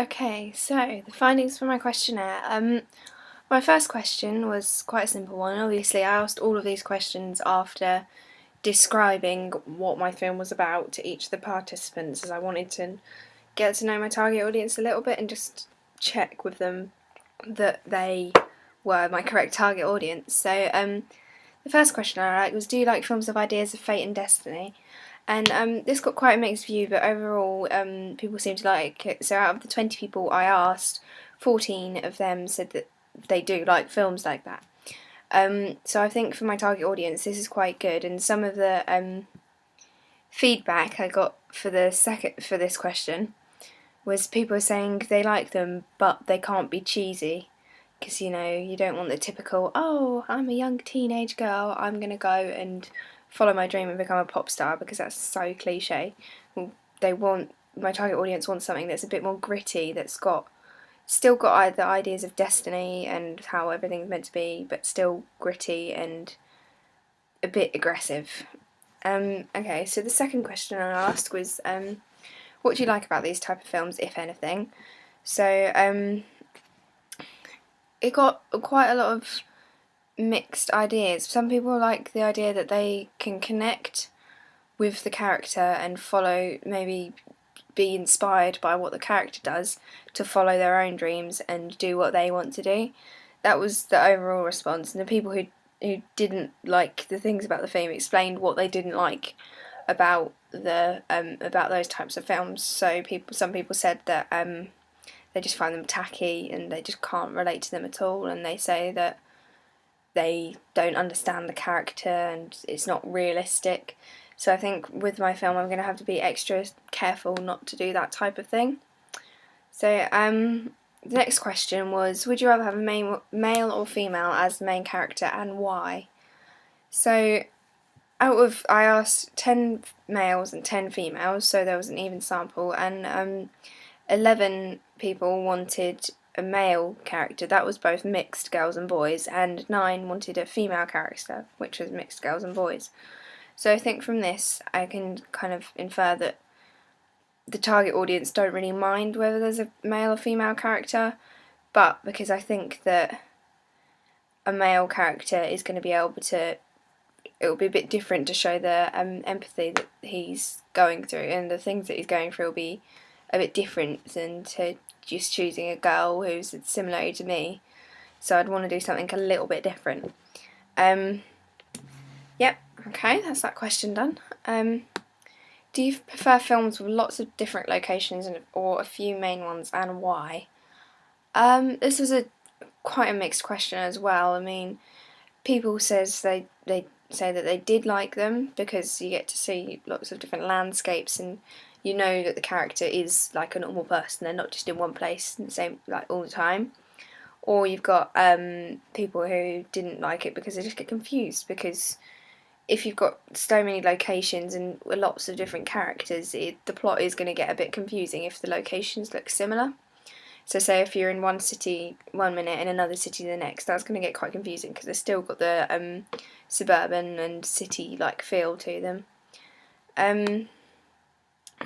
Okay, so the findings for my questionnaire. My first question was quite a simple one. Obviously, I asked all of these questions after describing what my film was about to each of the participants, as I wanted to get to know my target audience a little bit and just check with them that they were my correct target audience. So, the first question I liked was, do you like films of ideas of fate and destiny? And this got quite a mixed view, but overall, people seem to like it. So out of the 20 people I asked, 14 of them said that they do like films like that. So I think for my target audience, this is quite good. And some of the feedback I got for this question was people saying they like them, but they can't be cheesy. Because, you don't want the typical, oh, I'm a young teenage girl, I'm going to go and follow my dream and become a pop star, because that's so cliche. My target audience wants something that's a bit more gritty, that's still got the ideas of destiny and how everything's meant to be, but still gritty and a bit aggressive. Okay, so the second question I asked was, what do you like about these type of films, if anything? So, it got quite a lot of mixed ideas. Some people like the idea that they can connect with the character and follow, maybe be inspired by what the character does to follow their own dreams and do what they want to do. That was the overall response, and the people who didn't like the things about the film explained what they didn't like about about those types of films. So some people said that they just find them tacky and they just can't relate to them at all, and they say that they don't understand the character and it's not realistic. So I think with my film I'm going to have to be extra careful not to do that type of thing. So the next question was, would you rather have a male or female as the main character, and why? So I asked 10 males and 10 females, so there was an even sample, and 11 people wanted a male character, that was both mixed girls and boys, and 9 wanted a female character, which was mixed girls and boys. So I think from this I can kind of infer that the target audience don't really mind whether there's a male or female character, but because I think that a male character is going to be able to, it will be a bit different to show the empathy that he's going through, and the things that he's going through will be a bit different than to just choosing a girl who's similar age to me. So I'd want to do something a little bit different. Yep, okay, that's that question done. Do you prefer films with lots of different locations or a few main ones, and why? This was quite a mixed question as well. I mean, people says they say that they did like them because you get to see lots of different landscapes, and you know that the character is like a normal person, they're not just in one place the same like all the time. Or you've got people who didn't like it because they just get confused, because if you've got so many locations and lots of different characters, the plot is going to get a bit confusing if the locations look similar. So say if you're in one city one minute and another city the next, that's going to get quite confusing because they've still got the suburban and city-like feel to them.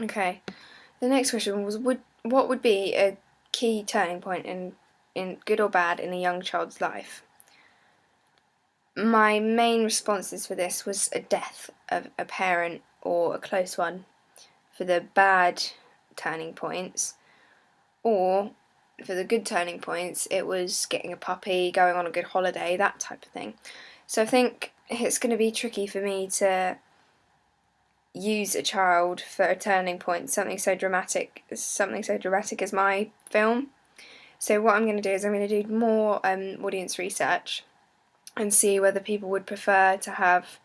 Okay, the next question was, what would be a key turning point in good or bad in a young child's life? My main responses for this was a death of a parent or a close one for the bad turning points, or for the good turning points it was getting a puppy, going on a good holiday, that type of thing. So I think it's going to be tricky for me to use a child for a turning point, something so dramatic as my film. So what I'm going to do is I'm going to do more audience research and see whether people would prefer to have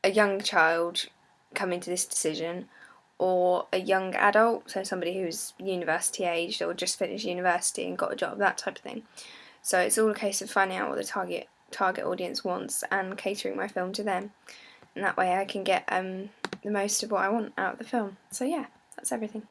a young child come into this decision, or a young adult, so somebody who's university aged or just finished university and got a job, that type of thing. So it's all a case of finding out what the target audience wants and catering my film to them, and that way I can get the most of what I want out of the film. So yeah, that's everything.